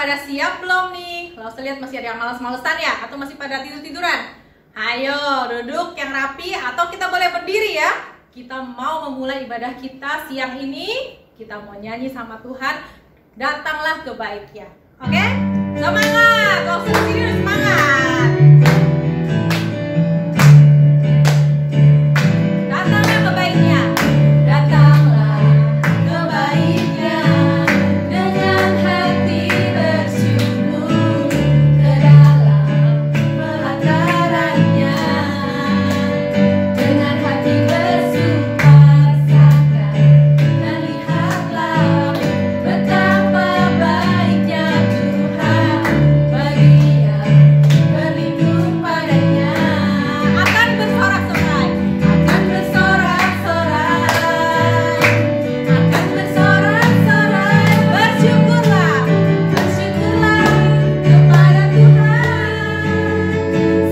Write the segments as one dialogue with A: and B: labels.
A: pada siap belum nih? Kalau saya lihat masih ada yang malas-malesan ya? Atau masih pada tidur-tiduran? Ayo duduk yang rapi atau kita boleh berdiri ya. Kita mau memulai ibadah kita siang ini. Kita mau nyanyi sama Tuhan. Datanglah ke baiknya. Oke? Semangat! Kalau sudah berdiri semangat! Datanglah ke baiknya. Datanglah ke baiknya dengan hati bersyukur ke dalam pelatarannya, dengan hati bersukacita dan lihatlah betapa baiknya Tuhan bagi yang berlindung padanya. Akan bersorak-sorai, akan bersorak-sorai, akan bersorak-sorai. Bersyukurlah, bersyukurlah kepada Tuhan,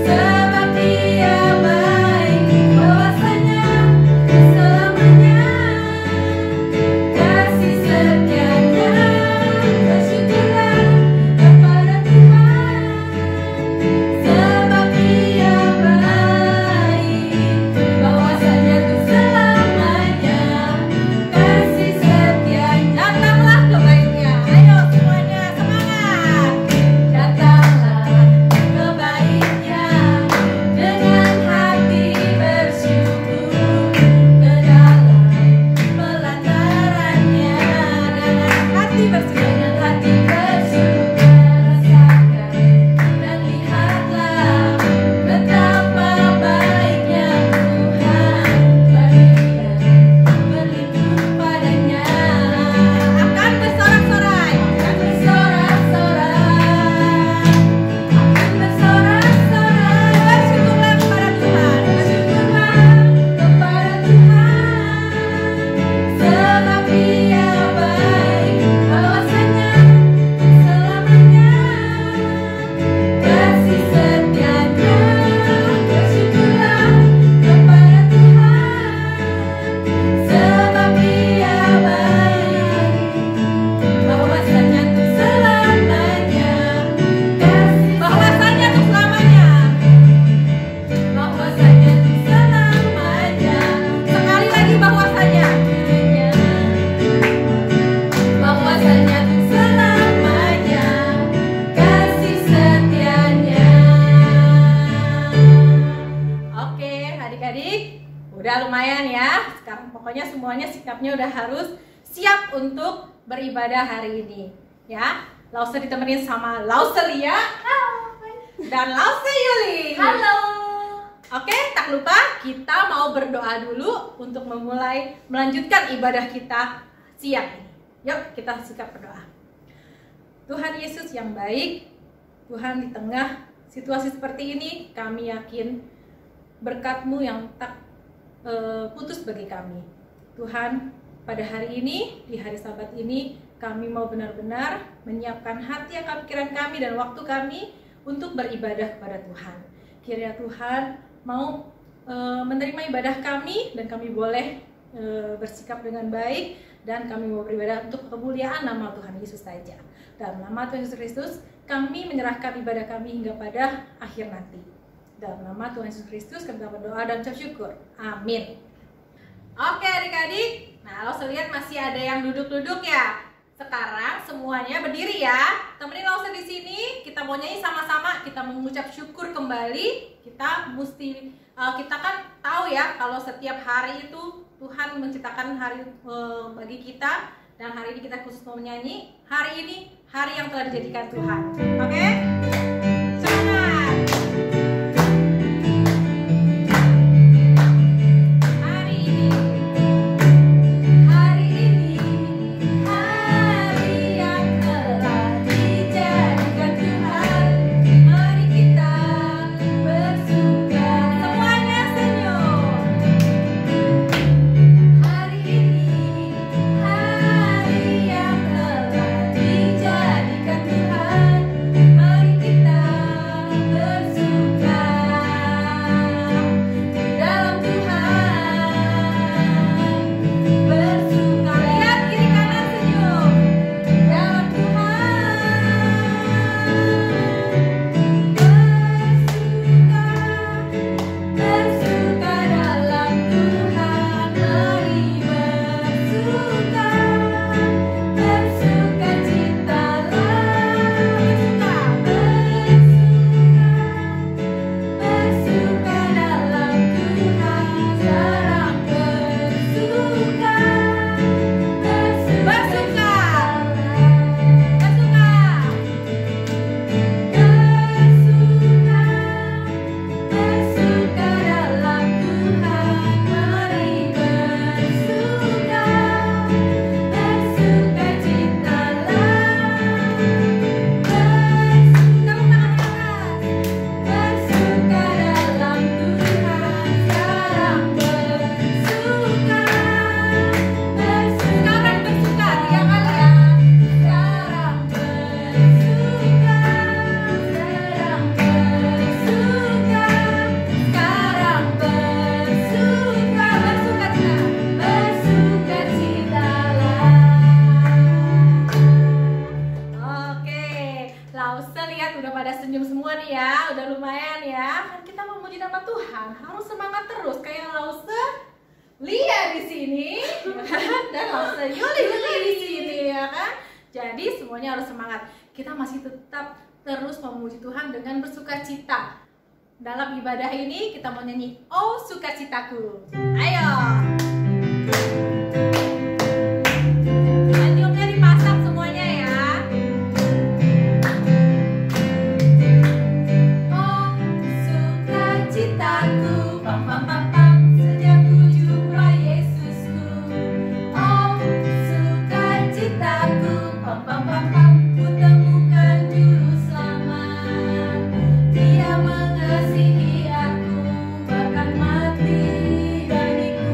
A: sebab Dia baik, bahwasanya selamanya kasih setianya. Bersyukurlah kepada Tuhan, sebab Dia baik, bahwasanya untuk selamanya kasih setianya. Datanglah ke baiknya. Ayo semuanya semangat. Datanglah ke baiknya dengan hati bersyukur ke dalam pelatarannya, dengan hati bersyukur, dengan hati bersyukur rasakan dan lihatlah betapa baiknya Tuhan bagi yang berlindung padanya. Akan bersorak-sorai, akan bersorak-sorai, akan bersorak-sorai. Bersyukurlah kepada Tuhan, bersyukurlah kepada Tuhan, sebab Dia baik, bahwasanya selamanya kasih setianya. Bersyukurlah kepada Tuhan, sebab Dia baik, bahwasanya untuk selamanya kasih, bahwasanya untuk selamanya, bahwasanya untuk selamanya. Sekali lagi bahwasanya, bahwasanya untuk selamanya kasih setianya. Oke adik-adik, udah lumayan ya. Sekarang pokoknya semuanya sikapnya udah harus siap untuk beribadah hari ini ya. Lause ditemenin sama Lause Lia dan Lause Yuli.
B: Halo.
A: Oke, tak lupa kita mau berdoa dulu untuk memulai melanjutkan ibadah kita siang ini. Yuk kita sikap berdoa. Tuhan Yesus yang baik, Tuhan di tengah situasi seperti ini kami yakin berkat-Mu yang tak putus bagi kami. Tuhan, pada hari ini, di hari Sabat ini, kami mau benar-benar menyiapkan hati, akal pikiran kami dan waktu kami untuk beribadah kepada Tuhan. Kiranya Tuhan mau menerima ibadah kami dan kami boleh bersikap dengan baik dan kami mau beribadah untuk kemuliaan nama Tuhan Yesus saja. Dalam nama Tuhan Yesus Kristus, kami menyerahkan ibadah kami hingga pada akhir nanti. Dalam nama Tuhan Yesus Kristus kami berdoa dan ucap syukur. Amin. Oke adik-adik, nah lo lihat masih ada yang duduk-duduk ya. Sekarang semuanya berdiri ya. Temenin Lause di sini. Kita mau nyanyi sama-sama. Kita mengucap syukur kembali. Kita mesti kita kan tahu ya kalau setiap hari itu Tuhan menciptakan hari bagi kita, dan hari ini kita khusus mau menyanyi. Hari ini hari yang telah dijadikan Tuhan. Oke? Semangat. Hari ini hari yang telah dijadikan Tuhan. Mari kita bersuka. Semuanya senyum. Hari ini hari yang telah dijadikan Tuhan. Mari kita Tuhan harus semangat terus, kayak Lause Lia di sini, dan Lause Yuli di sini, ya kan? Jadi semuanya harus semangat. Kita masih tetap terus memuji Tuhan dengan bersukacita. Dalam ibadah ini kita mau nyanyi "Oh Sukacitaku". Ayo. Anjungnya dipasang semuanya ya. Oh sukacitaku, pam pam pam pam, sejak ku jumpa Yesusku. Oh sukacitaku, pam pam pam pam, ku temukan juru selamat. Dia mengasihi aku, bahkan mati bagiku.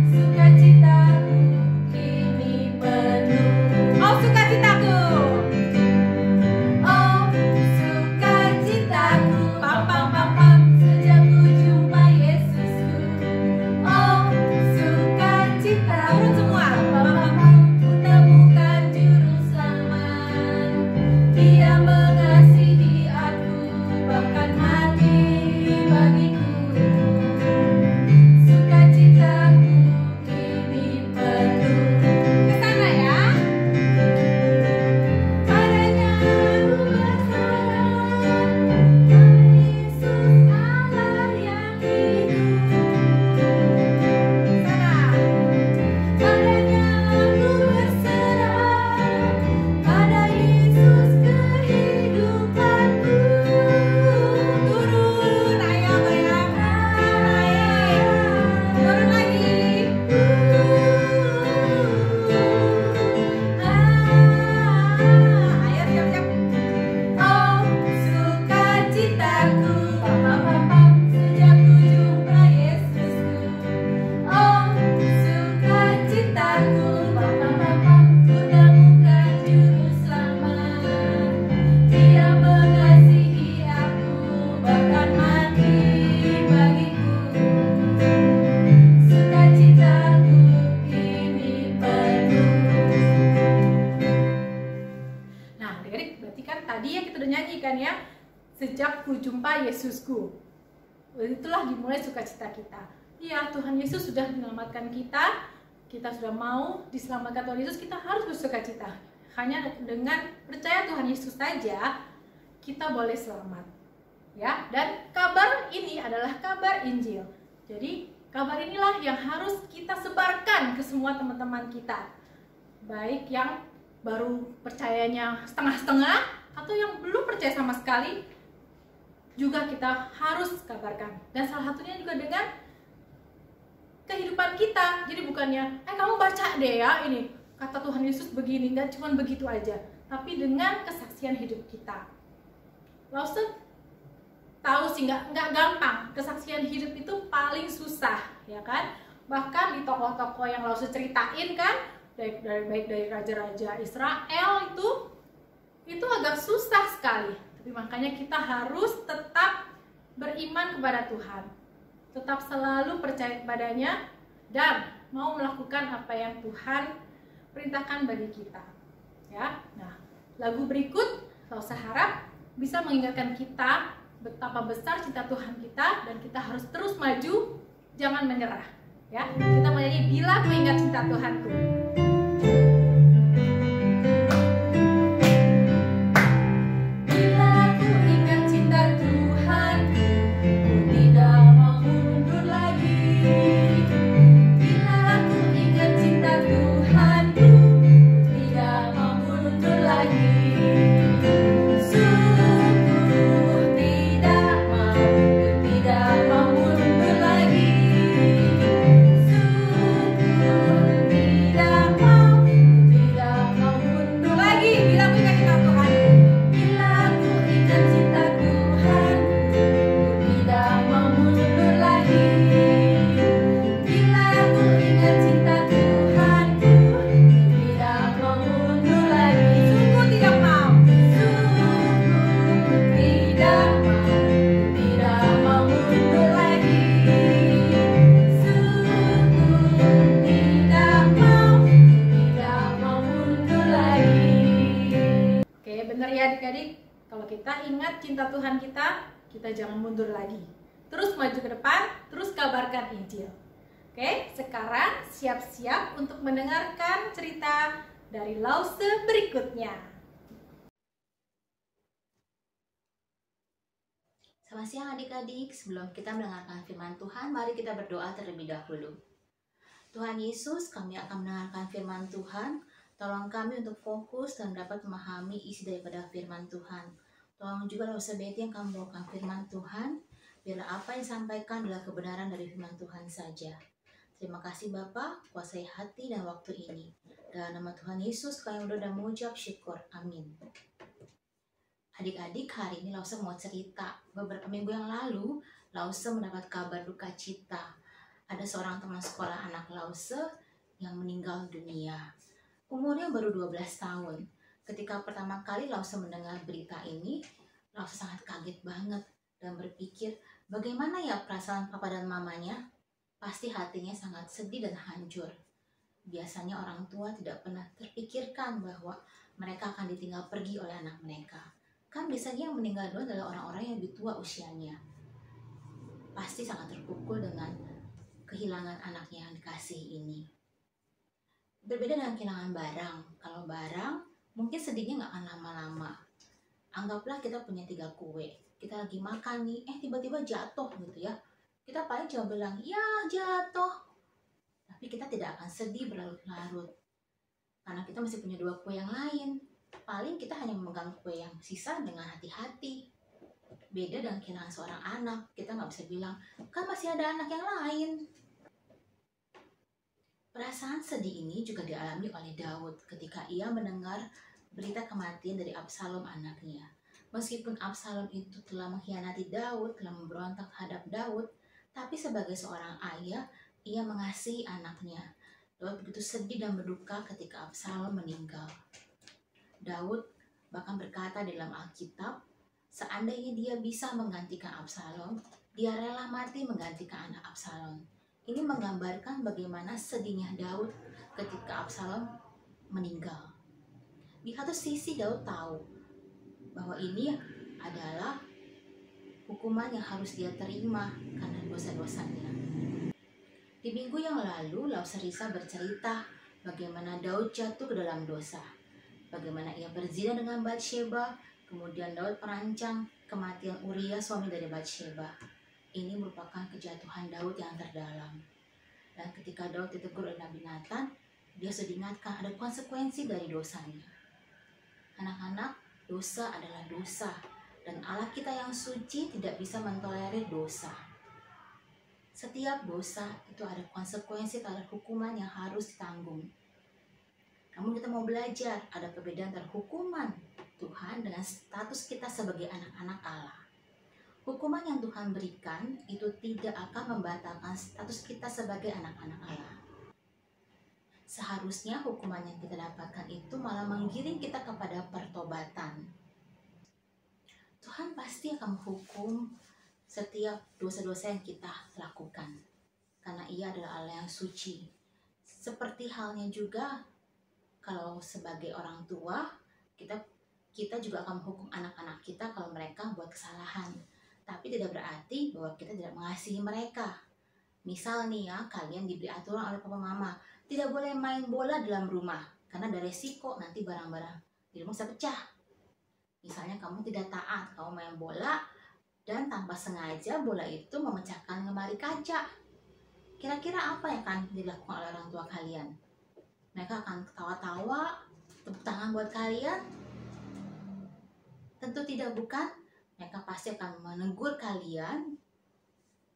A: Sukacitaku kini penuh. Oh sukacitaku, oh sukacitaku, pam pam pam pam, sejak ku jumpa Yesusku. Oh sukacita, urut semua, pam pam pam, ku temukan juru selamat. Dia mengasihi aku, bahkan mati bagiku. Sukacitaku kini penuh. Kesana ya. Padanya aku berharap, Yesus Allah yang hidup. Sana. Padanya aku berserah, pada Yesus kehidupanku. Turun, ayo goyang, naik, turun lagi. Ayo siap-siap. Oh sukacitaku, pam pam pam pam, sejak ku jumpa Yesusku. Oh sukacitaku, pam pam pam pam, ku temukan juru selamat. Dia mengasihi aku, bahkan mati bagiku. Sukacitaku kini penuh. Nah, adik-adik, berarti kan tadi yang kita udah nyanyikan ya, sejak ku jumpa Yesusku. Itulah dimulai sukacita kita. Iya, Tuhan Yesus sudah menyelamatkan kita. Kita sudah mau diselamatkan Tuhan Yesus, kita harus bersukacita. Hanya dengan percaya Tuhan Yesus saja kita boleh selamat. Ya, dan kabar ini adalah kabar Injil. Jadi, kabar inilah yang harus kita sebarkan ke semua teman-teman kita. Baik yang baru percayanya setengah-setengah atau yang belum percaya sama sekali, juga kita harus kabarkan. Dan salah satunya juga dengan kehidupan kita. Jadi bukannya, kamu baca deh ya ini, kata Tuhan Yesus begini, nggak cuma begitu aja, tapi dengan kesaksian hidup kita. Lause tahu sih nggak gampang, kesaksian hidup itu paling susah, ya kan? Bahkan di tokoh-tokoh yang Lause ceritain kan, baik dari raja-raja Israel itu agak susah sekali. Tapi makanya kita harus tetap beriman kepada Tuhan, tetap selalu percaya kepadanya, dan mau melakukan apa yang Tuhan perintahkan bagi kita. Ya, nah lagu berikut Lause harap bisa mengingatkan kita betapa besar cinta Tuhan kita, dan kita harus terus maju, jangan menyerah. Ya, kita menyanyi "Bila Ku Ingat Cinta Tuhanku". Kita jangan mundur lagi. Terus maju ke depan, terus kabarkan Injil. Oke, sekarang siap-siap untuk mendengarkan cerita dari Lause berikutnya.
B: Selamat siang adik-adik. Sebelum kita mendengarkan firman Tuhan, mari kita berdoa terlebih dahulu. Tuhan Yesus, kami akan mendengarkan firman Tuhan. Tolong kami untuk fokus dan dapat memahami isi daripada firman Tuhan. Tolong juga Lause Betty yang akan membawakan firman Tuhan. Biarlah apa yang disampaikan adalah kebenaran dari firman Tuhan saja. Terima kasih Bapa, kuasai hati dan waktu ini. Dalam nama Tuhan Yesus kami berdoa dan mengucap syukur. Amin. Adik-adik, hari ini Lause mau cerita. Beberapa minggu yang lalu, Lause mendapat kabar duka cita. Ada seorang teman sekolah anak Lause yang meninggal dunia. Umurnya baru 12 tahun. Ketika pertama kali Lause mendengar berita ini, Lause sangat kaget banget dan berpikir, bagaimana ya perasaan papa dan mamanya? Pasti hatinya sangat sedih dan hancur. Biasanya orang tua tidak pernah terpikirkan bahwa mereka akan ditinggal pergi oleh anak mereka. Kan biasanya yang meninggal duluan adalah orang-orang yang lebih tua usianya. Pasti sangat terpukul dengan kehilangan anaknya yang dikasihi ini. Berbeda dengan kehilangan barang. Kalau barang, mungkin sedihnya nggak akan lama-lama. Anggaplah kita punya 3 kue. Kita lagi makan nih, tiba-tiba jatuh gitu ya. Kita paling cuma bilang, ya jatuh. Tapi kita tidak akan sedih berlarut-larut. Karena kita masih punya 2 kue yang lain. Paling kita hanya memegang kue yang sisa dengan hati-hati. Beda dengan kehilangan seorang anak. Kita nggak bisa bilang, kan masih ada anak yang lain. Perasaan sedih ini juga dialami oleh Daud ketika ia mendengar berita kematian dari Absalom anaknya. Meskipun Absalom itu telah mengkhianati Daud, telah memberontak terhadap Daud, tapi sebagai seorang ayah, ia mengasihi anaknya. Daud begitu sedih dan berduka ketika Absalom meninggal. Daud bahkan berkata di dalam Alkitab, seandainya dia bisa menggantikan Absalom, dia rela mati menggantikan anak Absalom. Ini menggambarkan bagaimana sedihnya Daud ketika Absalom meninggal. Di satu sisi Daud tahu bahwa ini adalah hukuman yang harus dia terima karena dosa-dosanya. Di minggu yang lalu, Lause Risa bercerita bagaimana Daud jatuh ke dalam dosa. Bagaimana ia berzina dengan Batsheba, kemudian Daud merancang kematian Uria, suami dari Batsheba. Ini merupakan kejatuhan Daud yang terdalam. Dan ketika Daud ditegur oleh Nabi Nathan, dia sudah diingatkan ada konsekuensi dari dosanya. Anak-anak, dosa adalah dosa. Dan Allah kita yang suci tidak bisa mentolerir dosa. Setiap dosa itu ada konsekuensi terhadap hukuman yang harus ditanggung. Namun kita mau belajar, ada perbedaan antara hukuman Tuhan dengan status kita sebagai anak-anak Allah. Hukuman yang Tuhan berikan itu tidak akan membatalkan status kita sebagai anak-anak Allah. Seharusnya hukuman yang kita dapatkan itu malah menggiring kita kepada pertobatan. Tuhan pasti akan menghukum setiap dosa-dosa yang kita lakukan, karena Ia adalah Allah yang suci. Seperti halnya juga kalau sebagai orang tua, kita juga akan menghukum anak-anak kita kalau mereka buat kesalahan. Tapi tidak berarti bahwa kita tidak mengasihi mereka. Misal nih ya, kalian diberi aturan oleh papa mama, tidak boleh main bola dalam rumah, karena ada resiko nanti barang-barang di rumah bisa pecah. Misalnya kamu tidak taat, kamu main bola, dan tanpa sengaja bola itu memecahkan lemari kaca. Kira-kira apa yang akan dilakukan oleh orang tua kalian? Mereka akan ketawa-tawa, tepuk tangan buat kalian? Tentu tidak, bukan? Mereka pasti akan menegur kalian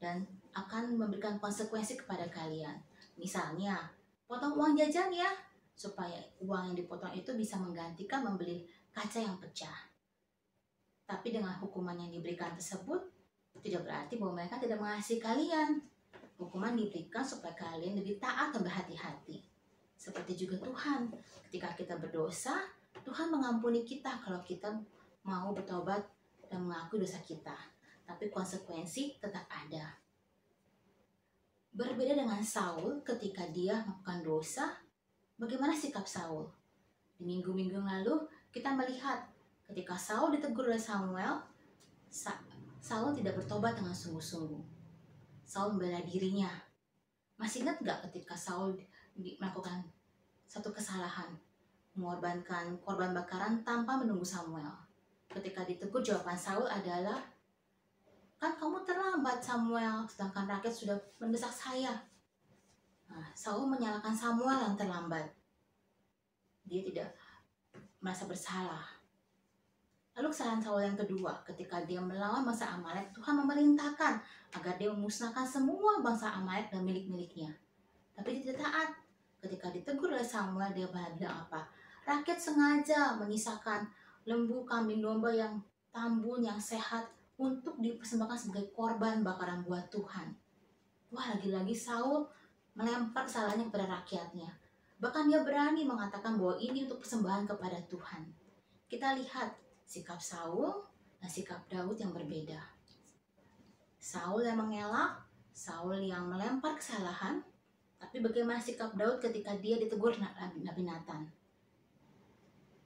B: dan akan memberikan konsekuensi kepada kalian. Misalnya, potong uang jajan ya, supaya uang yang dipotong itu bisa menggantikan membeli kaca yang pecah. Tapi dengan hukuman yang diberikan tersebut, tidak berarti bahwa mereka tidak mengasihi kalian. Hukuman diberikan supaya kalian lebih taat dan berhati-hati. Seperti juga Tuhan, ketika kita berdosa, Tuhan mengampuni kita kalau kita mau bertobat dan mengakui dosa kita. Tapi konsekuensi tetap ada. Berbeda dengan Saul ketika dia melakukan dosa, bagaimana sikap Saul? Di minggu-minggu lalu kita melihat ketika Saul ditegur oleh Samuel, Saul tidak bertobat dengan sungguh-sungguh. Saul membela dirinya. Masih ingat gak ketika Saul melakukan satu kesalahan, mengorbankan korban bakaran tanpa menunggu Samuel? Ketika ditegur, jawaban Saul adalah, kan kamu terlambat Samuel, sedangkan rakyat sudah mendesak saya. Nah, Saul menyalahkan Samuel yang terlambat. Dia tidak merasa bersalah. Lalu kesalahan Saul yang kedua, ketika dia melawan bangsa Amalek, Tuhan memerintahkan agar dia memusnahkan semua bangsa Amalek dan milik-miliknya. Tapi dia tidak taat. Ketika ditegur oleh Samuel, dia bilang apa? Rakyat sengaja menyisakan lembu, kambing, domba yang tambun, yang sehat untuk dipersembahkan sebagai korban bakaran buat Tuhan. Wah, lagi-lagi Saul melempar kesalahannya kepada rakyatnya. Bahkan dia berani mengatakan bahwa ini untuk persembahan kepada Tuhan. Kita lihat sikap Saul dan sikap Daud yang berbeda. Saul yang mengelak, Saul yang melempar kesalahan, tapi bagaimana sikap Daud ketika dia ditegur Nabi Nathan?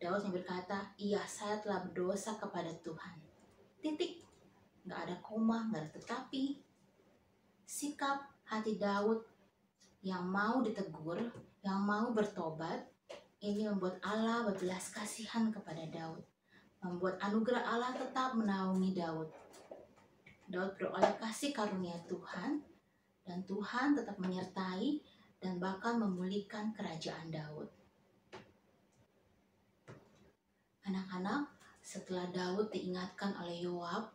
B: Daud yang berkata, iya, saya telah berdosa kepada Tuhan. Titik. Nggak ada koma, nggak ada tetapi. Sikap hati Daud yang mau ditegur, yang mau bertobat, ini membuat Allah berbelas kasihan kepada Daud. Membuat anugerah Allah tetap menaungi Daud. Daud beroleh kasih karunia Tuhan, dan Tuhan tetap menyertai dan bahkan memulihkan kerajaan Daud. Anak-anak, setelah Daud diingatkan oleh Yoab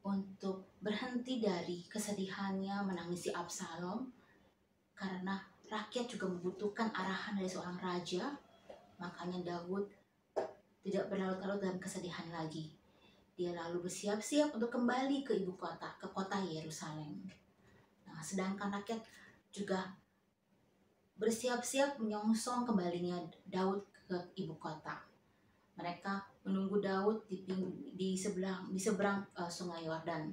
B: untuk berhenti dari kesedihannya menangisi Absalom, karena rakyat juga membutuhkan arahan dari seorang raja, makanya Daud tidak berlarut-larut dalam kesedihan lagi. Dia lalu bersiap-siap untuk kembali ke ibu kota, ke kota Yerusalem. Nah, sedangkan rakyat juga bersiap-siap menyongsong kembalinya Daud ke ibu kota. Mereka menunggu Daud di seberang sungai Yordan.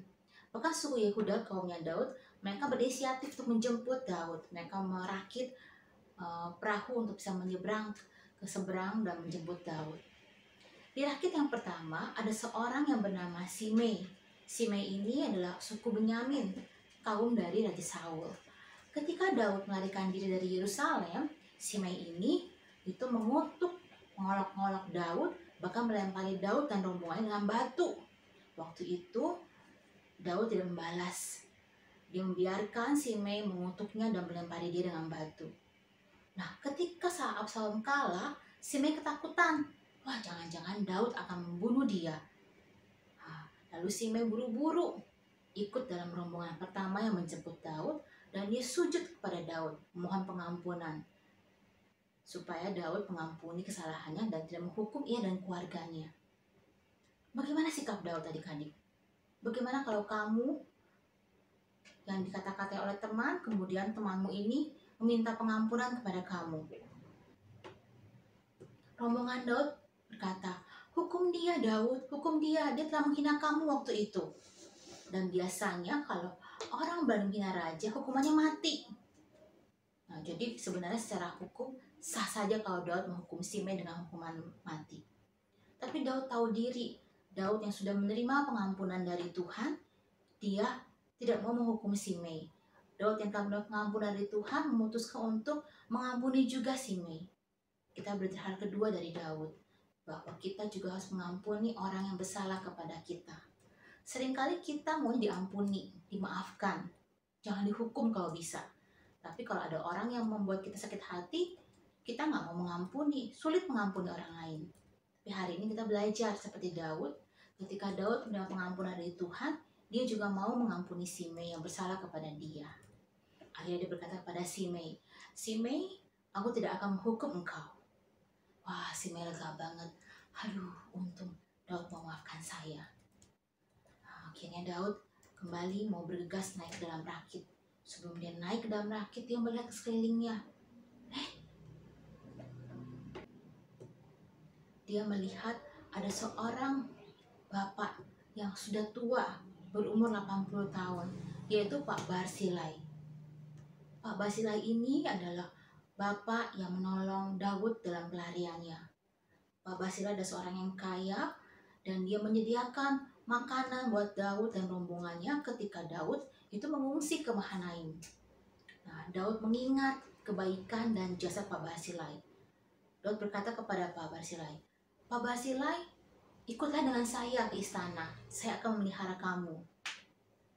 B: Bahkan suku Yehuda, kaumnya Daud, mereka berinisiatif untuk menjemput Daud. Mereka merakit perahu untuk bisa menyeberang ke seberang dan menjemput Daud. Di rakit yang pertama ada seorang yang bernama Simei. Simei ini adalah suku Benyamin, kaum dari Raja Saul. Ketika Daud melarikan diri dari Yerusalem, Simei ini itu mengutuk, mengolok-olok Daud, bahkan melempari Daud dan rombongannya dengan batu. Waktu itu Daud tidak membalas. Dia membiarkan Simei mengutuknya dan melempari dia dengan batu. Nah, ketika saat Absalom kalah, Simei ketakutan. Wah, jangan-jangan Daud akan membunuh dia. Lalu Simei buru-buru ikut dalam rombongan pertama yang menjemput Daud, dan dia sujud kepada Daud, memohon pengampunan supaya Daud mengampuni kesalahannya dan tidak menghukum ia dan keluarganya. Bagaimana sikap Daud adik-adik? Bagaimana kalau kamu yang dikata-katai oleh teman, kemudian temanmu ini meminta pengampunan kepada kamu? Rombongan Daud berkata, hukum dia Daud, hukum dia telah menghina kamu waktu itu. Dan biasanya kalau orang berani menghina raja, hukumannya mati. Nah, jadi sebenarnya secara hukum sah saja kalau Daud menghukum Simei dengan hukuman mati. Tapi Daud tahu diri, Daud yang sudah menerima pengampunan dari Tuhan, dia tidak mau menghukum Simei. Daud yang telah mendapat pengampunan dari Tuhan memutuskan untuk mengampuni juga Simei. Kita belajar hal kedua dari Daud, bahwa kita juga harus mengampuni orang yang bersalah kepada kita. Seringkali kita mau diampuni, dimaafkan, jangan dihukum kalau bisa. Tapi kalau ada orang yang membuat kita sakit hati, kita nggak mau mengampuni, sulit mengampuni orang lain. Tapi hari ini kita belajar seperti Daud, ketika Daud mendapat pengampunan dari Tuhan, dia juga mau mengampuni Simei yang bersalah kepada dia. Akhirnya dia berkata kepada Simei, Simei, aku tidak akan menghukum engkau. Wah, Simei lega banget. Aduh, untung Daud memaafkan saya. Nah, akhirnya Daud kembali mau bergegas naik ke dalam rakit. Sebelum dia naik ke dalam rakit, dia melihat ke sekelilingnya. Dia melihat ada seorang bapak yang sudah tua, berumur 80 tahun, yaitu Pak Barsilai. Pak Barsilai ini adalah bapak yang menolong Daud dalam pelariannya. Pak Barsilai adalah seorang yang kaya dan dia menyediakan makanan buat Daud dan rombongannya ketika Daud itu mengungsi ke Mahanaim. Nah, Daud mengingat kebaikan dan jasa Pak Barsilai. Daud berkata kepada Pak Barsilai, "Pak Barsilai, ikutlah dengan saya ke istana, saya akan memelihara kamu."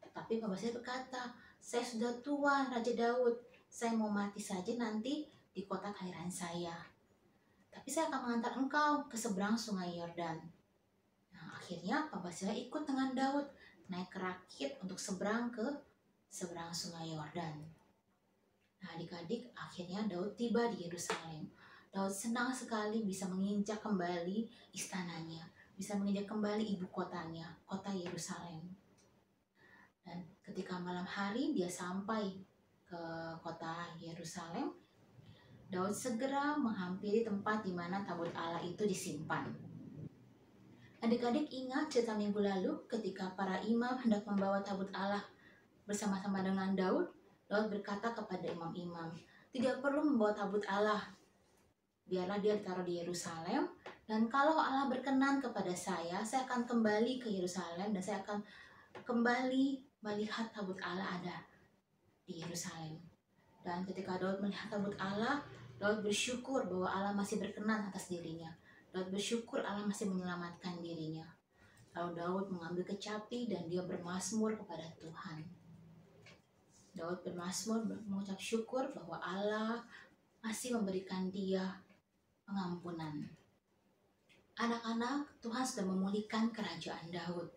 B: Tapi Pak Barsilai berkata, "Saya sudah tua, Raja Daud, saya mau mati saja nanti di kota kelahiran saya. Tapi saya akan mengantar engkau ke seberang sungai Yordan." Nah, akhirnya Pak Barsilai ikut dengan Daud naik ke rakit untuk seberang sungai Yordan. Nah, adik-adik, akhirnya Daud tiba di Yerusalem. Daud senang sekali bisa menginjak kembali istananya, bisa menginjak kembali ibu kotanya, kota Yerusalem. Dan ketika malam hari dia sampai ke kota Yerusalem, Daud segera menghampiri tempat di mana tabut Allah itu disimpan. Adik-adik ingat cerita minggu lalu ketika para imam hendak membawa tabut Allah bersama-sama dengan Daud, Daud berkata kepada imam-imam, "Tidak perlu membawa tabut Allah. Biarlah dia ditaruh di Yerusalem, dan kalau Allah berkenan kepada saya akan kembali ke Yerusalem dan saya akan kembali melihat tabut Allah ada di Yerusalem." Dan ketika Daud melihat tabut Allah, Daud bersyukur bahwa Allah masih berkenan atas dirinya. Daud bersyukur Allah masih menyelamatkan dirinya. Lalu Daud mengambil kecapi dan dia bermazmur kepada Tuhan. Daud bermazmur mengucap syukur bahwa Allah masih memberikan dia pengampunan. Anak-anak, Tuhan sudah memulihkan kerajaan Daud.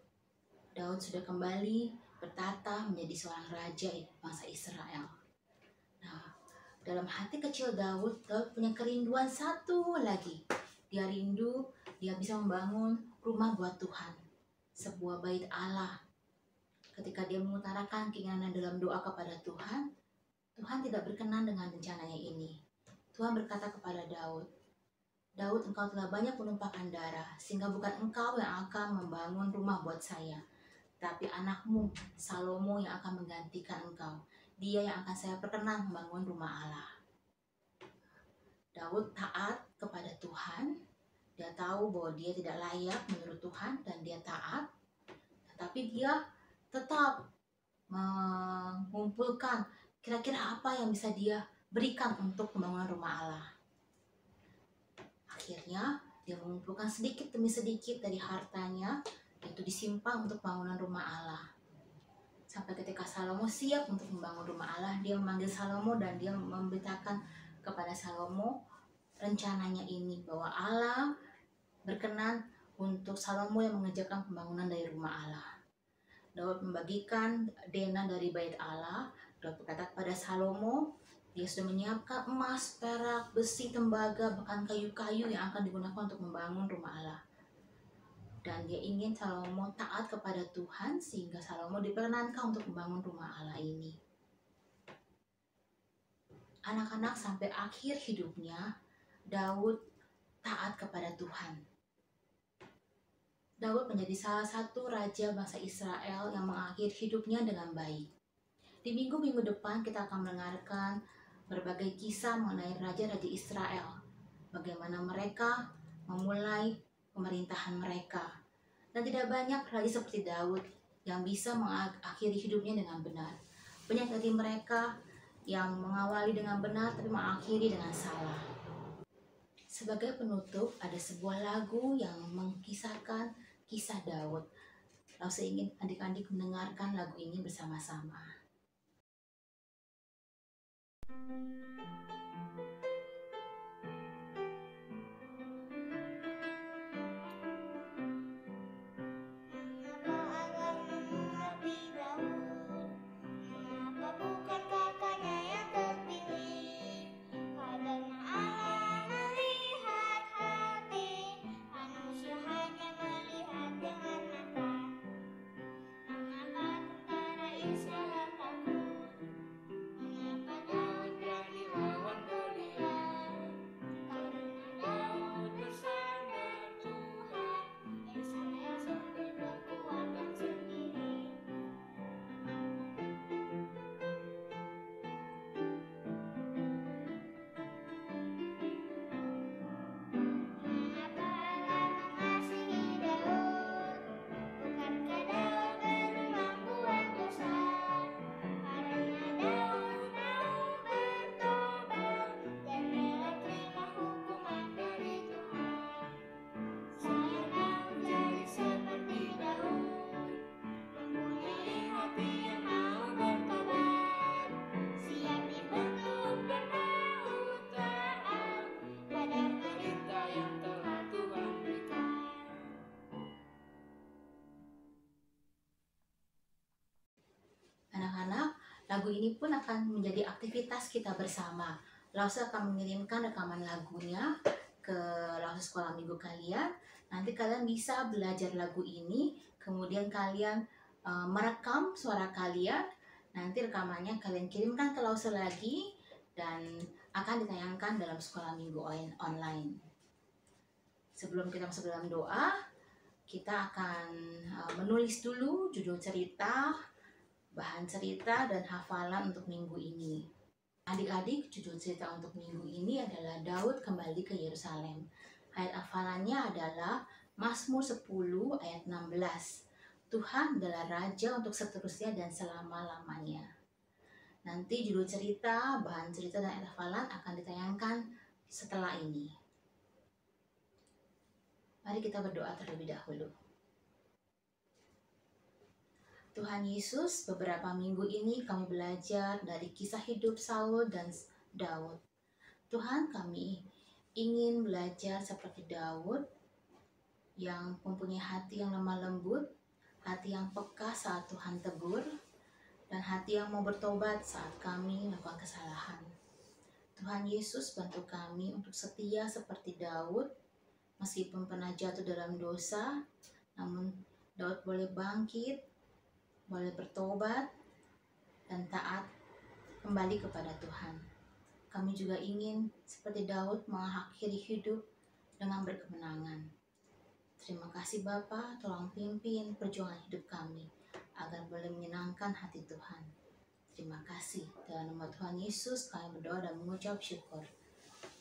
B: Daud sudah kembali bertata menjadi seorang raja bangsa Israel. Nah, dalam hati kecil Daud punya kerinduan satu lagi. Dia rindu, dia bisa membangun rumah buat Tuhan, sebuah bait Allah. Ketika dia mengutarakan keinginan dalam doa kepada Tuhan, Tuhan tidak berkenan dengan rencananya ini. Tuhan berkata kepada Daud, "Daud, engkau telah banyak menumpahkan darah, sehingga bukan engkau yang akan membangun rumah buat saya, tapi anakmu, Salomo, yang akan menggantikan engkau. Dia yang akan saya perkenan membangun rumah Allah." Daud taat kepada Tuhan. Dia tahu bahwa dia tidak layak menurut Tuhan dan dia taat, tetapi dia tetap mengumpulkan kira-kira apa yang bisa dia berikan untuk pembangunan rumah Allah. Akhirnya dia mengumpulkan sedikit demi sedikit dari hartanya, itu disimpan untuk bangunan rumah Allah. Sampai ketika Salomo siap untuk membangun rumah Allah, dia memanggil Salomo dan dia memberitakan kepada Salomo rencananya ini, bahwa Allah berkenan untuk Salomo yang mengerjakan pembangunan dari rumah Allah. Daud membagikan dena dari bait Allah. Daud berkata kepada Salomo, dia sudah menyiapkan emas, perak, besi, tembaga, bahkan kayu-kayu yang akan digunakan untuk membangun rumah Allah. Dan dia ingin Salomo taat kepada Tuhan sehingga Salomo diperkenankan untuk membangun rumah Allah ini. Anak-anak, sampai akhir hidupnya Daud taat kepada Tuhan. Daud menjadi salah satu raja bangsa Israel yang mengakhiri hidupnya dengan baik. Di minggu-minggu depan kita akan mendengarkan berbagai kisah mengenai raja-raja Israel. Bagaimana mereka memulai pemerintahan mereka. Dan tidak banyak raja seperti Daud yang bisa mengakhiri hidupnya dengan benar. Banyak dari mereka yang mengawali dengan benar tapi mengakhiri dengan salah. Sebagai penutup, ada sebuah lagu yang mengisahkan kisah Daud. Lalu saya ingin adik-adik mendengarkan lagu ini bersama-sama.
C: Israel takut, mengapa Daud berani
B: lagu ini pun akan menjadi aktivitas kita bersama. Lause akan mengirimkan rekaman lagunya ke Lause Sekolah Minggu kalian. Nanti kalian bisa belajar lagu ini, kemudian kalian merekam suara kalian. Nanti rekamannya kalian kirimkan ke Lause lagi dan akan ditayangkan dalam Sekolah Minggu online. Sebelum kita masuk dalam doa, kita akan menulis dulu judul cerita, bahan cerita, dan hafalan untuk minggu ini. Adik-adik, judul cerita untuk minggu ini adalah Daud kembali ke Yerusalem. Ayat hafalannya adalah Mazmur 10 ayat 16. Tuhan adalah Raja untuk seterusnya dan selama-lamanya. Nanti judul cerita, bahan cerita, dan ayat hafalan akan ditayangkan setelah ini. Mari kita berdoa terlebih dahulu. Tuhan Yesus, beberapa minggu ini kami belajar dari kisah hidup Saul dan Daud. Tuhan, kami ingin belajar seperti Daud yang mempunyai hati yang lemah lembut, hati yang peka saat Tuhan tegur, dan hati yang mau bertobat saat kami melakukan kesalahan. Tuhan Yesus, bantu kami untuk setia seperti Daud, meskipun pernah jatuh dalam dosa, namun Daud boleh bangkit, boleh bertobat, dan taat kembali kepada Tuhan. Kami juga ingin seperti Daud mengakhiri hidup dengan berkemenangan. Terima kasih Bapa, tolong pimpin perjuangan hidup kami agar boleh menyenangkan hati Tuhan. Terima kasih. Dalam nama Tuhan Yesus kami berdoa dan mengucap syukur.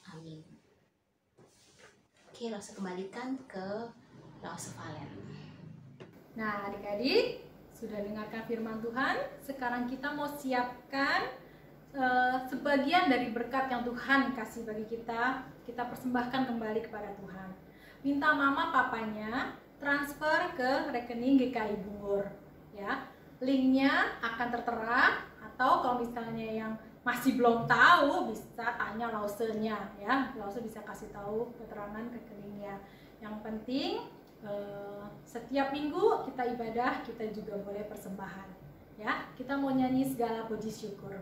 B: Amin. Oke, Lause kembalikan ke Lause Valen.
A: Nah, adik-adik, sudah dengarkan firman Tuhan. Sekarang kita mau siapkan sebagian dari berkat yang Tuhan kasih bagi kita. Kita persembahkan kembali kepada Tuhan. Minta mama papanya transfer ke rekening GKI Bungur, ya. Linknya akan tertera, atau kalau misalnya yang masih belum tahu bisa tanya Lause-nya, ya. Lause bisa kasih tahu keterangan rekeningnya. Yang penting setiap minggu kita ibadah, kita juga boleh persembahan, ya. Kita mau nyanyi segala puji syukur.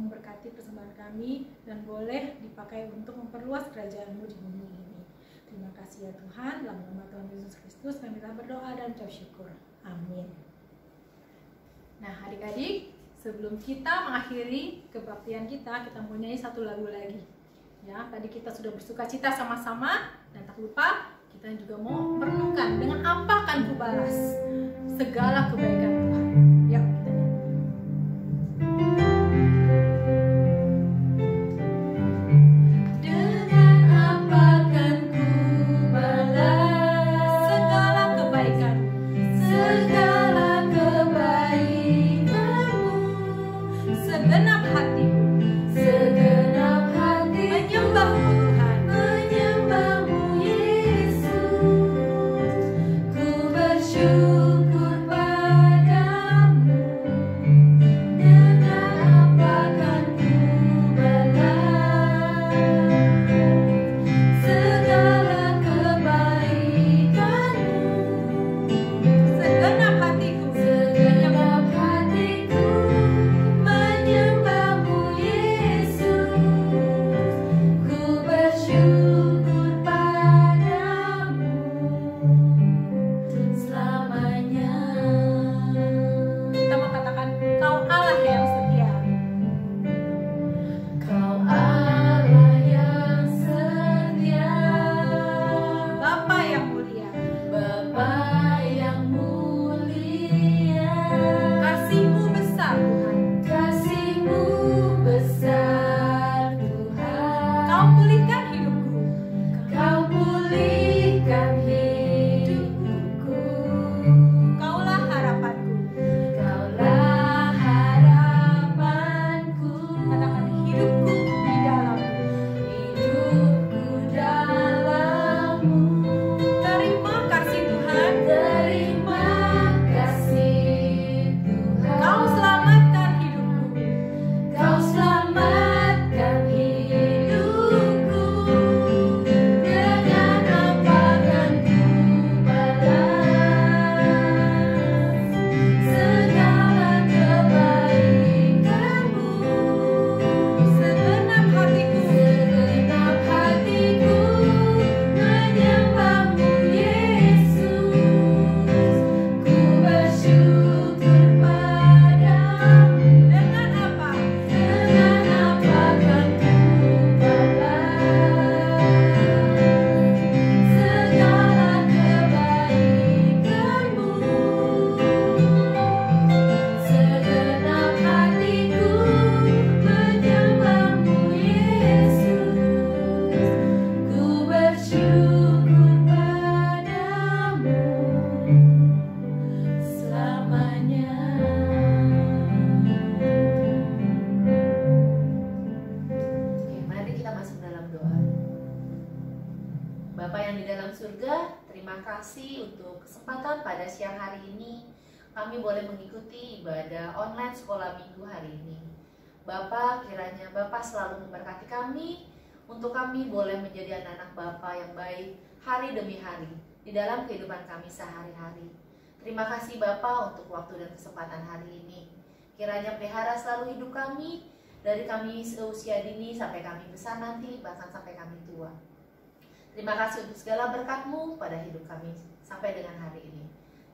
A: memberkati persembahan kami dan boleh dipakai untuk memperluas kerajaan-Mu di bumi ini. Terima kasih ya Tuhan, dalam nama Tuhan Yesus Kristus kami telah berdoa dan ucap syukur. Amin. Nah adik-adik, sebelum kita mengakhiri kebaktian kita mau nyanyi satu lagu lagi. Ya, tadi kita sudah bersuka cita sama-sama, dan tak lupa kita juga mau merenungkan dengan apa akan kubalas segala kebaikan Tuhan. Ya, kita nyanyi. Dengan apa akan kubalas segala kebaikan, segala kebaikanmu, segenap hatiku, segenap hati menyembahmu Tuhan, menyembahmu Yesus. Ku bersyukur padamu, dengan apa akan kubalas segala kebaikanmu, segenap hatiku, segenap hatiku menyembahmu Yesus. Ku bersyukur padamu selamanya. Kita mau katakan, Kau Allah yang setia. Kau Allah yang setia, Bapa yang mulia, Bapa yang mulia. Kasih-Mu besar Tuhan, Kasih-Mu besar Tuhan. Kau pulihkan hidupku, Kau pulihkan hidupku. Kaulah harapanku, Kaulah harapanku. Katakan, hidupku di dalam-Mu, hidupku dalam-Mu. Terima kasih Tuhan, terima kasih Tuhan. Kau selamatkan hidupku, Kau selamatkan hidupku. Dengan apa akan kubalas segala kebaikanmu, segenap hatiku menyembahmu Yesus. Ku bersyukur padamu, dengan apa akan kubalas segala kebaikanmu, segenap hatiku menyembahmu Yesus. Ku bersyukur padamu selamanya.
C: Oke, mari kita masuk dalam doa. Bapa yang di dalam surga, terima kasih untuk kesempatan pada siang hari ini kami boleh mengikuti ibadah online sekolah minggu hari ini. Bapa, kiranya Bapa selalu memberkati kami untuk kami boleh menjadi anak-anak Bapa yang baik hari demi hari di dalam kehidupan kami sehari-hari. Terima kasih Bapa untuk waktu dan kesempatan hari ini. Kiranya pelihara selalu hidup kami, dari kami seusia dini sampai kami besar nanti, bahkan sampai kami tua. Terima kasih untuk segala berkat-Mu pada hidup kami sampai dengan hari ini.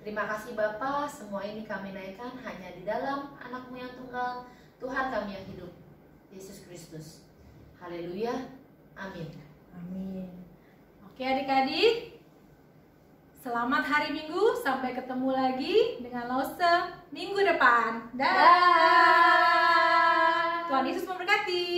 C: Terima kasih Bapa, semua ini kami naikkan hanya di dalam anak-Mu yang tunggal, Tuhan kami yang hidup, Yesus Kristus. Haleluya, amin.
A: Amin. Oke adik-adik, selamat hari Minggu, sampai ketemu lagi dengan Lause minggu depan. Dah. Tuhan Yesus memberkati.